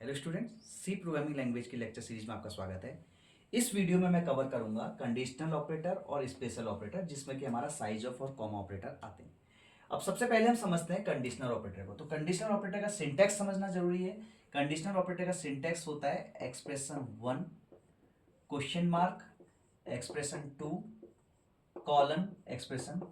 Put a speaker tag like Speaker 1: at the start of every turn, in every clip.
Speaker 1: Hello students, C programming language की lecture series में आपका स्वागत है। इस वीडियो में मैं कवर करूंगा कंडीशनल ऑपरेटर और स्पेशल ऑपरेटर, जिसमें कि हमारा साइज ऑफ और कॉमा ऑपरेटर आते हैं। अब सबसे पहले हम समझते हैं कंडीशनल ऑपरेटर को। तो कंडीशनल ऑपरेटर का सिंटैक्स समझना जरूरी है। कंडीशनल ऑपरेटर का सिंटैक्स होता है expression 1 question mark expression 2 colon expression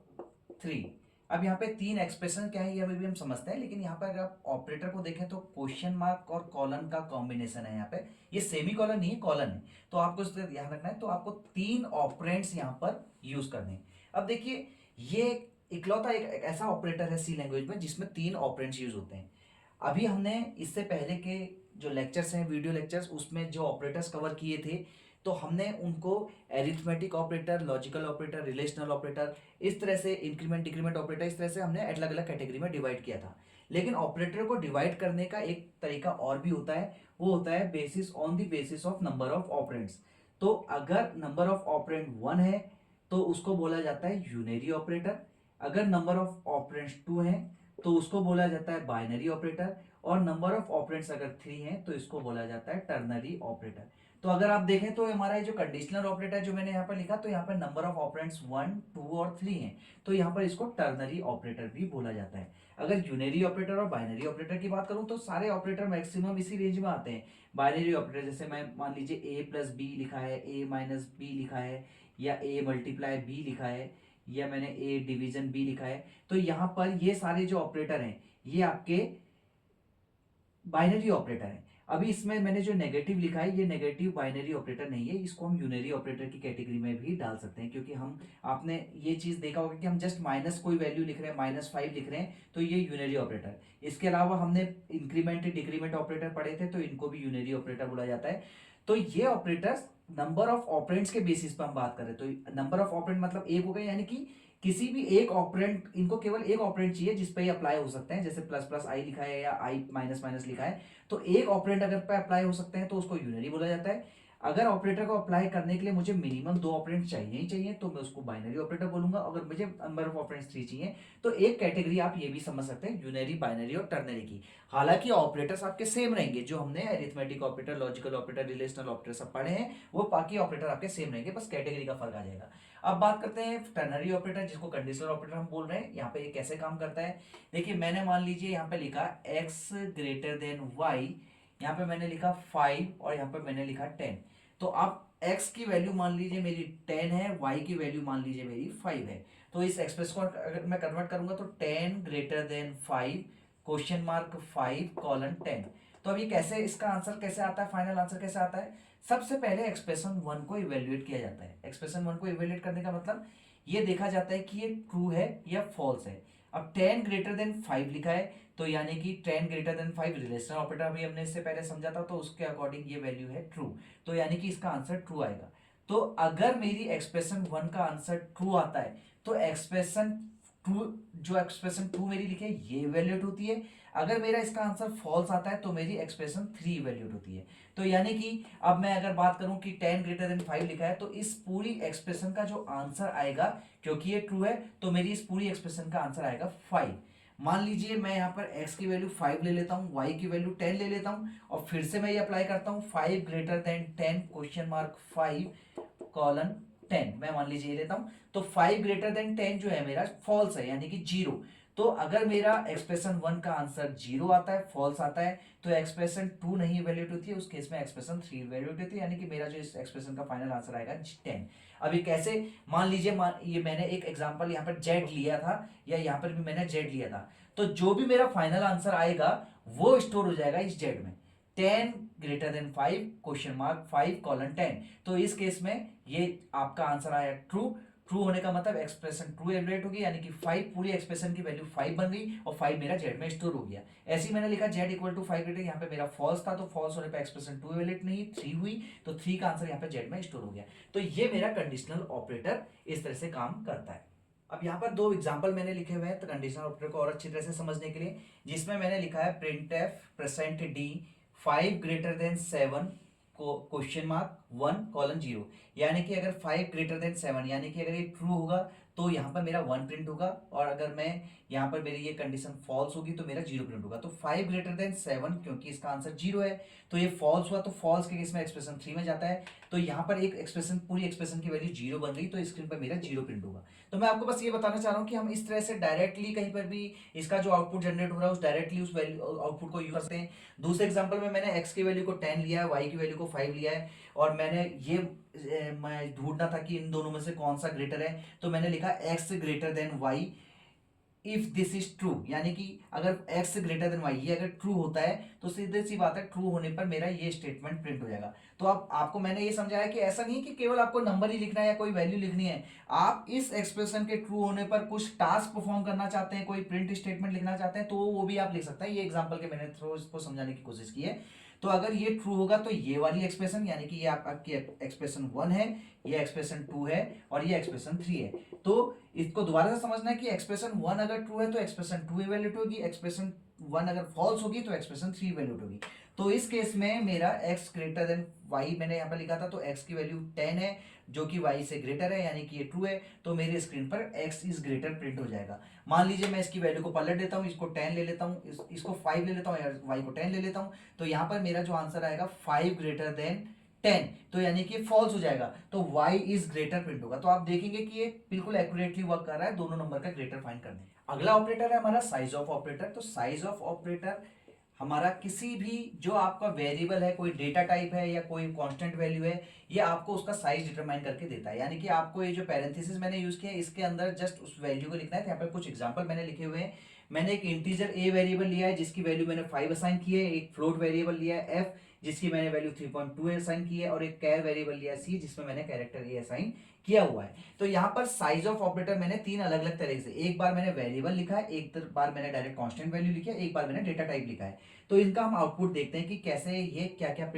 Speaker 1: 3। अब यहाँ पे तीन एक्सप्रेशन क्या है ये अभी भी हम समझते हैं, लेकिन यहाँ पर अगर आप ऑपरेटर को देखें तो क्वेश्चन मार्क और कॉलन का कॉम्बिनेशन है। यहाँ पे ये सेमी कॉलन नहीं है, कॉलन है। तो आपको इसका ध्यान रखना है। तो आपको तीन ऑपरेंड्स यहाँ पर यूज करने हैं। अब देखिए, ये इकलौता एक ऐसा ऑपरेटर है सी लैंग्वेज में जिसमें तीन ऑपरेंड्स यूज होते हैं। अभी हमने इससे पहले के जो लेक्चर्स हैं, वीडियो लेक्चर्स, उसमें जो ऑपरेटर्स कवर किए थे, तो हमने उनको arithmetic operator, logical operator, relational operator, इस तरह से इंक्रीमेंट डिक्रीमेंट ऑपरेटर, इस तरह से हमने अलग अलग कैटेगरी में डिवाइड किया था। लेकिन ऑपरेटर को डिवाइड करने का एक तरीका और भी होता है, वो होता है basis on the basis of number of operands. तो अगर नंबर ऑफ ऑपरेंड 1 है तो उसको बोला जाता है यूनरी ऑपरेटर। अगर नंबर ऑफ ऑपरेंड्स 2 है तो उसको बोला जाता है बाइनरी ऑपरेटर। और नंबर ऑफ ऑपरेंड्स अगर 3 है तो इसको बोला जाता है टर्नरी ऑपरेटर। तो अगर आप देखें तो हमारा ये जो कंडीशनल ऑपरेटर जो मैंने यहाँ पर लिखा, तो यहाँ पर नंबर ऑफ ऑपरेंड्स 1, 2 और 3 हैं, तो यहाँ पर इसको टर्नरी ऑपरेटर भी बोला जाता है। अगर यूनरी ऑपरेटर और बाइनरी ऑपरेटर की बात करूं तो सारे ऑपरेटर मैक्सिमम इसी रेंज में आते हैं। बाइनरी ऑपरेटर जैसे मैं मान लीजिए ए प्लस बी लिखा है, ए माइनस बी लिखा है, या ए मल्टीप्लाई बी लिखा है, या मैंने ए डिवीजन बी लिखा है, तो यहाँ पर ये सारे जो ऑपरेटर हैं ये आपके बाइनरी ऑपरेटर है। अभी इसमें मैंने जो नेगेटिव लिखा है ये नेगेटिव बाइनरी ऑपरेटर नहीं है, इसको हम यूनरी ऑपरेटर की कैटेगरी में भी डाल सकते हैं। क्योंकि हम, आपने ये चीज देखा होगा कि हम जस्ट माइनस कोई वैल्यू लिख रहे हैं, -5 लिख रहे हैं, तो ये यूनरी ऑपरेटर। इसके अलावा हमने इंक्रीमेंट डिक्रीमेंट ऑपरेटर पढ़े थे, तो इनको भी यूनरी ऑपरेटर बोला जाता है। तो ये ऑपरेटर्स नंबर ऑफ ऑपरेंड्स के बेसिस पर हम बात कर रहे हैं। तो नंबर ऑफ ऑपरेंड मतलब एक हो गए, यानी कि किसी भी एक ऑपरेंड, इनको केवल एक ऑपरेंड चाहिए जिस पे ये अप्लाई हो सकते हैं। जैसे प्लस प्लस आई लिखा है या आई माइनस माइनस लिखा है, तो एक ऑपरेंड अगर पे अप्लाई हो सकते हैं तो उसको यूनरी बोला जाता है। अगर ऑपरेटर को अप्लाई करने के लिए मुझे मिनिमम 2 ऑपरेंड चाहिए ही चाहिए तो मैं उसको बाइनरी ऑपरेटर बोलूंगा। अगर मुझे नंबर ऑफ ऑपरेंड्स 3 चाहिए तो एक कैटेगरी आप ये भी समझ सकते हैं, यूनरी, बाइनरी और टर्नरी की। हालांकि ऑपरेटर्स आपके सेम रहेंगे, जो हमने arithmetic operator, logical operator, relational operator सब पढ़े हैं, वो बाकी ऑपरेटर आपके सेम रहेंगे, बस कैटेगरी का फर्क आ जाएगा। अब बात करते हैं टर्नरी ऑपरेटर, जिसको कंडीशनल ऑपरेटर हम बोल रहे हैं। यहाँ पे ये कैसे काम करता है, देखिए मैंने मान लीजिए यहाँ पे लिखा x ग्रेटर देन y, यहाँ पे मैंने लिखा 5 और यहाँ पे मैंने लिखा 10। तो अब x की वैल्यू मान लीजिए मेरी 10 है, y की वैल्यू मान लीजिए मेरी 5 है। तो इस एक्सप्रेस को अगर मैं कन्वर्ट करूंगा तो 10 greater than 5 question mark 5 colon 10। तो अब ये कैसे, इसका आंसर कैसे आता है, फाइनल आंसर कैसे आता है? सबसे पहले एक्सप्रेशन 1 को इवेल्युएट किया जाता है। एक्सप्रेशन 1 को इवेल्युएट करने का मतलब ये देखा जाता है कि ये ट्रू है या फॉल्स है। अब 10 ग्रेटर देन 5 लिखा है, तो यानी कि 10 ग्रेटर देन 5 रिलेशनल ऑपरेटर भी हमने इससे पहले समझा था, तो उसके अकॉर्डिंग ये वैल्यू है ट्रू। तो यानी कि इसका आंसर ट्रू आएगा। तो अगर मेरी एक्सप्रेशन 1 का आंसर ट्रू आता है तो एक्सप्रेशन 2, जो एक्सप्रेशन 2 मेरी लिखे ये इवेल्युएट होती है। अगर मेरा इसका आंसर फॉल्स आता है तो मेरी एक्सप्रेशन 3 इवेल्युएट होती है। तो यानी कि अब मैं अगर बात करूं कि 10 ग्रेटर देन 5 लिखा है, तो इस पूरी एक्सप्रेशन का जो आंसर आएगा, क्योंकि ये ट्रू है, तो मेरी इस पूरी एक्सप्रेशन का आंसर आएगा 5। मान लीजिए मैं यहाँ पर x की वैल्यू 5 ले लेता हूँ, y की वैल्यू 10 ले लेता हूँ, और फिर से मैं ये अप्लाई करता हूँ 5 greater than 10 question mark 5 colon 10, मैं मान लीजिए ये लेता हूँ। तो 5 ग्रेटर देन 10 जो है मेरा फॉल्स है, यानी कि 0। तो अगर मेरा एक्सप्रेशन 1 का आंसर 0 आता है, फॉल्स आता है, तो एक्सप्रेशन 2 नहीं इवेल्युएट होती है, उस केस में एक्सप्रेशन 3 इवेल्युएट होती है, यानी कि मेरा जो इस एक्सप्रेशन का फाइनल आंसर आएगा 10। अभी कैसे, मान लीजिए ये मैंने एक एग्जांपल यहाँ पर जेड लिया था, या यहाँ पर भी मैंने जेड लिया था, तो जो भी मेरा फाइनल आंसर आएगा वो स्टोर हो जाएगा इस जेड में। 10 greater than 5 question mark 5 colon 10। तो इस केस में ये आपका आंसर आया ट्रू। ट्रू होने का मतलब एक्सप्रेशन ट्रू इवेल्युएट होगी, यानी कि 5, पूरी एक्सप्रेशन की वैल्यू 5 बन गई और 5 मेरा जेड में स्टोर हो गया। ऐसे ही मैंने लिखा जेड इक्वल टू 5 ग्रेटर, यहाँ पे मेरा फॉल्स था, तो फॉल्स होने पे एक्सप्रेशन 2 इवेल्युएट नहीं 3 हुई, तो 3 का आंसर यहाँ पे जेड में स्टोर हो गया। तो ये मेरा कंडीशनल ऑपरेटर इस तरह से काम करता है। अब यहाँ पर 2 एग्जाम्पल मैंने लिखे हुए हैं तो कंडीशनल ऑपरेटर को और अच्छी तरह से समझने के लिए, जिसमें मैंने लिखा है print F percent D 5 greater than 7 को क्वेश्चन मार्क 1 कॉलन 0। यानी कि अगर 5 ग्रेटर देन 7, यानी कि अगर ये ट्रू होगा तो यहाँ पर मेरा 1 प्रिंट होगा, और अगर मैं यहाँ पर मेरी ये कंडीशन फॉल्स होगी तो मेरा 0 प्रिंट होगा। तो 5 ग्रेटर देन 7 क्योंकि इसका आंसर 0 है तो ये फॉल्स हुआ, तो फॉल्स के केस में एक्सप्रेशन 3 में जाता है। तो यहाँ पर एक एक्सप्रेशन, पूरी एक्सप्रेशन की वैल्यू 0 बन गई, तो स्क्रीन पर मेरा 0 प्रिंट होगा। तो मैं आपको बस ये बताना चाह रहा हूँ कि हम इस तरह से डायरेक्टली कहीं पर भी इसका जो आउटपुट जनरेट हो रहा है उस डायरेक्टली उस वैल्यू आउटपुट को यूज करते हैं। दूसरे एग्जांपल में मैंने x की वैल्यू को 10 लिया है, y की वैल्यू को 5 लिया है, और मैंने ये मैं ढूंढना था कि इन दोनों में से कौन सा ग्रेटर है, तो मैंने लिखा x greater than y if this is true, यानी कि अगर x ग्रेटर देन y ये अगर ट्रू होता है तो सीधे सी बात है ट्रू होने पर मेरा ये स्टेटमेंट प्रिंट हो जाएगा। तो अब आपको मैंने ये समझाया कि ऐसा नहीं कि केवल आपको नंबर ही लिखना है या कोई वैल्यू लिखनी है, आप इस एक्सप्रेशन के ट्रू होने पर कुछ टास्क परफॉर्म करना चाहते हैं, कोई प्रिंट स्टेटमेंट लिखना चाहते हैं, तो वो भी आप लिख सकते हैं। ये एग्जांपल के मैंने थ्रू इसको समझाने की कोशिश की है। तो अगर ये ट्रू होगा तो ये वाली एक्सप्रेशन, यानी कि ये आपकी एक्सप्रेशन 1 है, ये एक्सप्रेशन 2 है और ये एक्सप्रेशन 3 है। तो इसको दोबारा से समझना है कि एक्सप्रेशन 1 अगर ट्रू है तो एक्सप्रेशन 2 इवैल्यूएट होगी, एक्सप्रेशन 1 अगर फॉल्स होगी तो एक्सप्रेशन 3 इवैल्यूएट होगी। तो इस केस में मेरा x ग्रेटर देन y मैंने यहाँ पर लिखा था, तो x की वैल्यू 10 है जो कि y से ग्रेटर है, यानी कि ये ट्रू है, तो मेरे स्क्रीन पर x इज ग्रेटर प्रिंट हो जाएगा। मान लीजिए मैं इसकी वैल्यू को पलट देता हूँ, इसको 10 ले लेता हूँ, इसको 5 ले लेता हूँ, y को 10 ले लेता हूँ, तो यहाँ पर मेरा जो आंसर आएगा 5 ग्रेटर देन 10, तो यानी कि फॉल्स हो जाएगा, तो y इज ग्रेटर प्रिंट होगा। तो आप देखेंगे कि ये बिल्कुल एक्यूरेटली वर्क कर रहा है दोनों नंबर का ग्रेटर फाइंड करने। अगला ऑपरेटर है हमारा साइज ऑफ ऑपरेटर। तो साइज ऑफ ऑपरेटर हमारा किसी भी जो आपका वेरिएबल है, कोई डेटा टाइप है या कोई कांस्टेंट वैल्यू है, ये आपको उसका साइज डिटरमाइन करके देता है। यानी कि आपको ये जो पैरेंथेसिस मैंने यूज किया है इसके अंदर जस्ट उस वैल्यू को लिखना है। तो यहाँ पर कुछ एग्जांपल मैंने लिखे हुए हैं। मैंने एक इंटीजर a वेरिएबल लिया है जिसकी वैल्यू मैंने 5 असाइन की है, एक फ्लोट वेरिएबल लिया है f जिसकी मैंने वैल्यू 3.2 असाइन की है, और एक कैर वेरिएबल लिया है c जिसमें मैंने कैरेक्टर a असाइन किया हुआ है। तो यहाँ पर साइज ऑफ ऑपरेटर मैंने तीन अलग अलग तरीके से, एक बार मैंने वेरिएबल लिखा है, एक बार मैंने डायरेक्ट कांस्टेंट वैल्यू लिखी है, एक बार मैंने डेटा टाइप लिखा है। तो इनका हम आउटपुट देखते हैं कि कैसे ये क्या क्या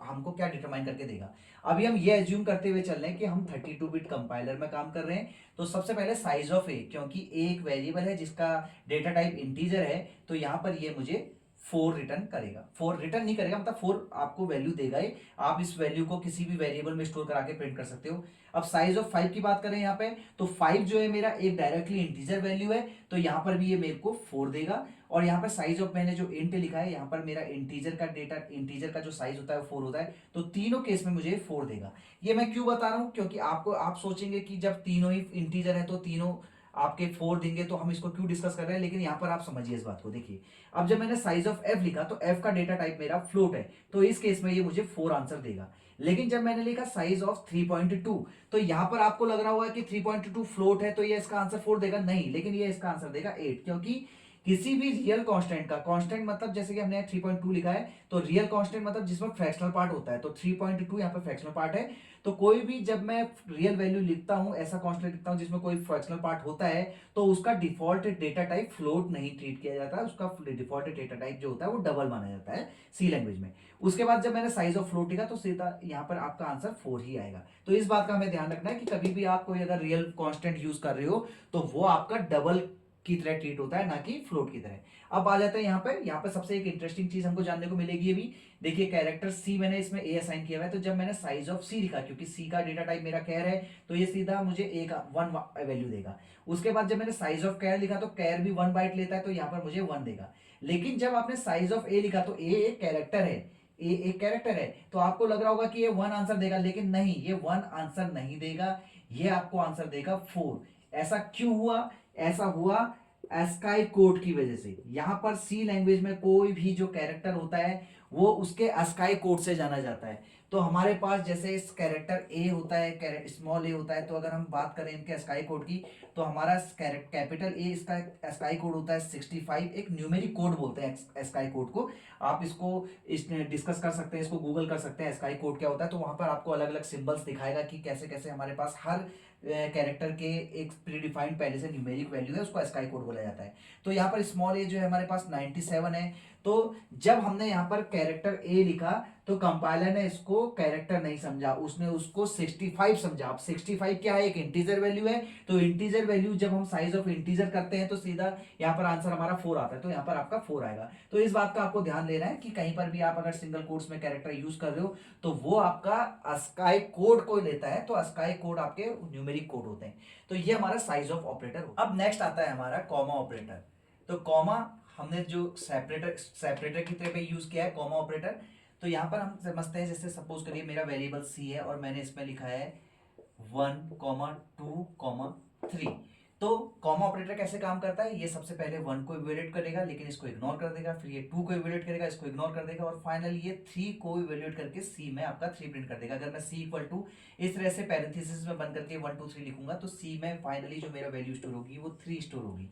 Speaker 1: हमको क्या डिटरमाइन करके देगा। अभी हम ये एज्यूम करते हुए चल रहे हैं कि हम 32 बिट कंपाइलर में काम कर रहे हैं। तो सबसे पहले साइज ऑफ ए, क्योंकि ए एक वेरिएबल है जिसका डेटा टाइप इंटीजर है, तो यहाँ पर ये मुझे 4 रिटर्न करेगा। 4 रिटर्न नहीं करेगा, मतलब 4 आपको वैल्यू देगा ही। आप इस वैल्यू को किसी भी वेरिएबल में स्टोर करा के प्रिंट कर सकते हो। अब साइज ऑफ 5 की बात करें यहाँ पे, तो 5 जो है मेरा एक डायरेक्टली इंटीजर वैल्यू है, तो यहाँ पर भी ये मेरे को 4 देगा। और यहाँ पर साइज ऑफ मैंने जो इंट लिखा है, यहाँ पर मेरा इंटीजर का डेटा, इंटीजर का जो साइज होता है वो 4 होता है, तो तीनों केस में मुझे 4 देगा। ये मैं क्यों बता रहा हूँ, क्योंकि आपको आप सोचेंगे कि जब तीनों ही इंटीजर है तो तीनों आपके 4 देंगे, तो हम इसको क्यों डिस्कस कर रहे हैं, लेकिन यहाँ पर आप समझिए इस बात को। देखिए अब जब मैंने साइज ऑफ एफ लिखा तो एफ का डेटा टाइप मेरा फ्लोट है, तो इस केस में ये मुझे 4 आंसर देगा। लेकिन जब मैंने लिखा साइज ऑफ 3.2, तो यहां पर आपको लग रहा होगा कि 3.2 फ्लोट है तो ये इसका आंसर 4 देगा, नहीं, लेकिन ये इसका आंसर देगा 8, क्योंकि किसी भी रियल कांस्टेंट का, कांस्टेंट मतलब जैसे कि हमने 3.2 लिखा है, तो रियल कांस्टेंट मतलब जिसमें फ्रैक्शनल पार्ट होता है, तो 3.2 यहाँ पे फ्रैक्शनल पार्ट है। तो कोई भी जब मैं रियल वैल्यू लिखता हूं, ऐसा कांस्टेंट लिखता हूं जिसमें कोई फ्रैक्शनल पार्ट होता है, तो उसका डिफॉल्ट डेटा टाइप फ्लोट नहीं ट्रीट किया जाता है, उसका डिफॉल्ट डेटा टाइप जो होता है वो डबल माना जाता है सी लैंग्वेज में। उसके बाद जब मैंने साइज ऑफ फ्लोट लिखा तो सीधा यहाँ पर आपका आंसर 4 ही आएगा। तो इस बात का हमें ध्यान रखना है कि कभी भी आप कोई अगर रियल कांस्टेंट यूज कर रहे हो तो वो आपका डबल की तरह ट्रीट होता है, ना कि फ्लोट की तरह। अब आ जाता है यहाँ पर सबसे एक इंटरेस्टिंग चीज हमको जानने को मिलेगी अभी। देखिए कैरेक्टर सी मैंने इसमें ए असाइन किया हुआ है, तो जब मैंने साइज ऑफ सी लिखा, क्योंकि सी का डेटा टाइप मेरा कैर है, तो ये सीधा मुझे ए का 1 वैल्यू देगा। उसके बाद जब मैंने साइज ऑफ कैर लिखा तो कैर भी 1 बाइट लेता है, तो यहाँ पर मुझे 1 देगा। लेकिन जब आपने साइज ऑफ ए लिखा तो ए एक कैरेक्टर है, ए एक कैरेक्टर है, तो आपको लग रहा होगा कि ये 1 आंसर देगा, लेकिन नहीं, ये 1 आंसर नहीं देगा, ये आपको आंसर देगा 4। ऐसा क्यों हुआ? ऐसा हुआ एस्काई कोड की वजह से। यहां पर सी लैंग्वेज में कोई भी जो कैरेक्टर होता है वो उसके एस्काई कोड से जाना जाता है। तो हमारे पास जैसे इस कैरेक्टर ए होता है, स्मॉल ए होता है, तो अगर हम बात करें इनके एस्काई कोड की, तो हमारा कैपिटल ए इसका एस्काई कोड होता है 65, एक न्यूमेरिक कोड बोलते हैं एस्काई कोड को। आप इसको डिस्कस कर सकते हैं, इसको गूगल कर सकते हैं एस्काई कोड क्या होता है, तो वहां पर आपको अलग अलग सिंबल्स दिखाएगा कि कैसे कैसे हमारे पास हर कैरेक्टर के एक प्रीडिफाइंड पहले से न्यूमेरिक वैल्यू है, उसको एस्काई कोड बोला जाता है। तो यहाँ पर स्मॉल ए जो है हमारे पास 97 है, तो जब हमने यहाँ पर कैरेक्टर ए लिखा तो कंपाइलर ने इसको कैरेक्टर नहीं समझा, उसने उसको 65 समझा। अब 65 क्या है, एक इंटीजर वैल्यू है, तो इंटीजर वैल्यू जब हम साइज ऑफ इंटीजर करते हैं तो सीधा यहाँ पर आंसर हमारा 4 आता है, तो यहाँ पर आपका 4 आएगा। तो इस बात का आपको ध्यान देना है कि कहीं पर भी आप अगर सिंगल कोट्स में कैरेक्टर यूज कर रहे हो तो वो आपका अस्काई कोड को लेता है, तो अस्काई कोड आपके न्यूमेरिक कोड होते हैं। तो ये हमारा साइज ऑफ ऑपरेटर होता है। अब नेक्स्ट आता है हमारा कॉमा ऑपरेटर। तो कॉमा हमने जो सेपरेटर की तरह पे यूज किया है कॉमा ऑपरेटर। तो यहाँ पर हम समझते हैं, जैसे सपोज करिए मेरा वेरिएबल सी है और मैंने इसमें लिखा है 1,2,3। तो कॉमा ऑपरेटर कैसे काम करता है, ये सबसे पहले 1 को इवेल्युएट करेगा लेकिन इसको इग्नोर कर देगा, फिर ये 2 को इवेल्युएट करेगा, इसको इग्नोर कर देगा, और फाइनली ये 3 को इवेल्युएट करके सी में आपका 3 प्रिंट कर देगा। अगर मैं सी इक्वल टू इस तरह से पैरेंथेसिस में बन करके 1 2 3 लिखूंगा तो सी में फाइनली जो मेरा वैल्यू स्टोर होगी वो 3 स्टोर होगी।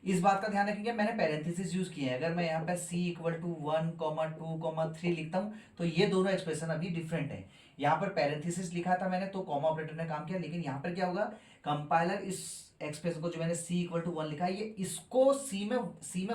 Speaker 1: इस बात का ध्यान रखेंगे, मैंने पैरेंथेसिस यूज किए हैं। अगर मैं यहाँ पे c इक्वल टू 1,2,3 लिखता हूँ तो ये दोनों एक्सप्रेशन अभी डिफरेंट है। यहाँ पर पैरेंथेसिस लिखा था मैंने तो कॉमा ऑपरेटर ने काम किया, लेकिन यहाँ पर क्या होगा, कंपाइलर इस एक्सप्रेशन को जो मैंने c इक्वल टू 1 लिखा है ये इसको c में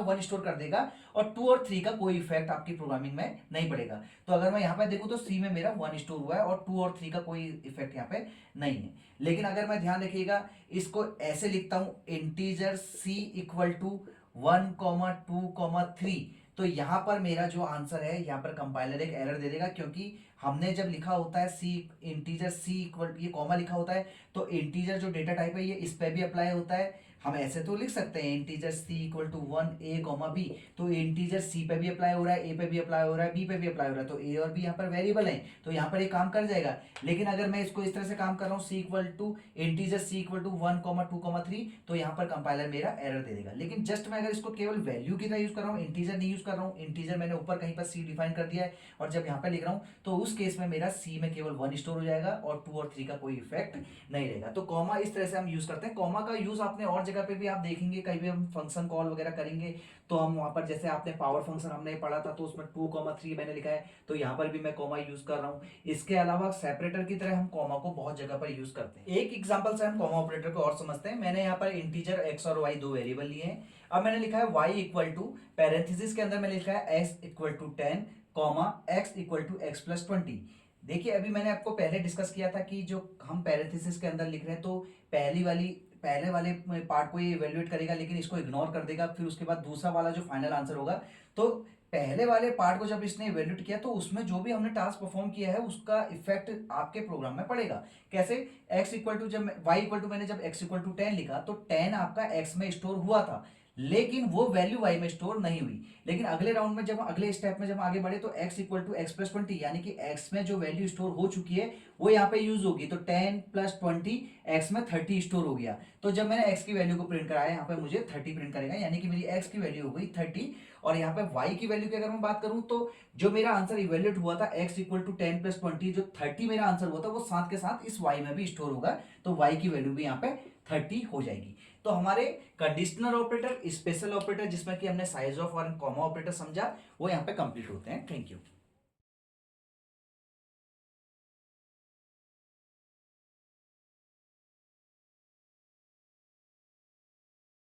Speaker 1: 1 स्टोर कर देगा और 2 और 3 का कोई इफेक्ट आपकी प्रोग्रामिंग में नहीं पड़ेगा। तो अगर मैं यहाँ पे देखूँ तो c में मेरा 1 स्टोर हुआ है और 2 और 3 का कोई इफेक्ट यहाँ पे नहीं है। लेकिन अगर मैं ध्यान रखिएगा इसको ऐसे लिखता हूँ इंटीजर c इक्वल टू 1,2,3, तो यहाँ पर मेरा जो आंसर है यहाँ पर कंपाइलर एक एरर दे देगा, क्योंकि हमने जब लिखा होता है सी इंटीजर सी इक्वल ये कॉमा लिखा होता है तो इंटीजर जो डेटा टाइप है ये इस पे भी अप्लाई होता है। हम ऐसे तो लिख सकते हैं integer C equal to 1a, b, तो इंटीजर सी पे भी अप्लाई हो रहा है, ए पे भी अप्लाई हो रहा है, बी पे भी अप्लाई हो रहा है, तो ए और बी यहाँ पर वेरिएबल है तो यहाँ पर ये काम कर जाएगा। लेकिन अगर मैं इसको इस तरह से काम कर रहा हूँ C equal to integer C equal to 1,2,3, तो यहाँ पर कंपाइलर मेरा एरर दे देगा। लेकिन जस्ट मैं अगर इसको केवल वैल्यू की तरह यूज कर रहा हूँ, इंटीजर नहीं यूज कर रहा हूँ, इंटीजर मैंने ऊपर कहीं पर सी डिफाइन कर दिया है और जब यहाँ पर लिख रहा हूँ तो उस केस में मेरा सी में केवल 1 स्टोर हो जाएगा और 2 और 3 का कोई इफेक्ट नहीं रहेगा। तो कॉमा इस तरह से हम यूज करते हैं। कॉमा का यूज आपने और जगह पे भी आप देखेंगे, कहीं भी हम फंक्शन कॉल वगैरह करेंगे तो हम वहां पर, जैसे आपने पावर फंक्शन हमने पढ़ा था तो उसमें 2,3 मैंने लिखा है, तो यहाँ पर भी मैं कॉमा यूज कर रहा हूँ। इसके अलावा सेपरेटर की तरह हम कॉमा को बहुत जगह पर यूज करते हैं। एक एग्जांपल से हम कॉमा ऑपरेटर को और समझते हैं। मैंने यहाँ पर इंटीजर x और y दो वेरिएबल लिए हैं। अब मैंने लिखा है y इक्वल टू, पैरेंथेसिस के अंदर मैंने लिखा है x इक्वल टू 10 कॉमा x equal to x plus 20। देखिए अभी मैंने आपको पहले डिस्कस किया था कि जो हम पैरेंथेसिस के अंदर लिख रहे हैं तो पहले वाले पार्ट को ये इवेल्युएट करेगा लेकिन इसको इग्नोर कर देगा, फिर उसके बाद दूसरा वाला जो फाइनल आंसर होगा, तो पहले वाले पार्ट को जब इसने इवेल्युएट किया तो उसमें जो भी हमने टास्क परफॉर्म किया है उसका इफेक्ट आपके प्रोग्राम में पड़ेगा। कैसे, x इक्वल टू जब y इक्वल टू मैंने जब x इक्वल टू 10 लिखा तो 10 आपका x में स्टोर हुआ था लेकिन वो वैल्यू y में स्टोर नहीं हुई। लेकिन अगले राउंड में जब अगले स्टेप में जब आगे बढ़े तो x equal to x plus 20, यानी कि x में जो वैल्यू स्टोर हो चुकी है वो यहाँ पे यूज होगी, तो 10 प्लस 20 x में 30 स्टोर हो गया। तो जब मैंने x की वैल्यू को प्रिंट कराया यहाँ पे मुझे 30 प्रिंट करेगा, यानी कि मेरी x की वैल्यू हो गई 30। और यहाँ पे y की वैल्यू की अगर मैं बात करूं तो जो मेरा आंसर इवेल्युएट हुआ था x इक्वल टू 10 प्लस 20, जो 30 मेरा आंसर हुआ था वो साथ के साथ इस y में भी स्टोर होगा, तो y की वैल्यू भी यहाँ पे 30 हो जाएगी। तो हमारे कंडीशनल ऑपरेटर, स्पेशल ऑपरेटर जिसमें कि हमने साइज ऑफ और कॉमा ऑपरेटर समझा, वो यहाँ पे कंप्लीट होते हैं। Thank you.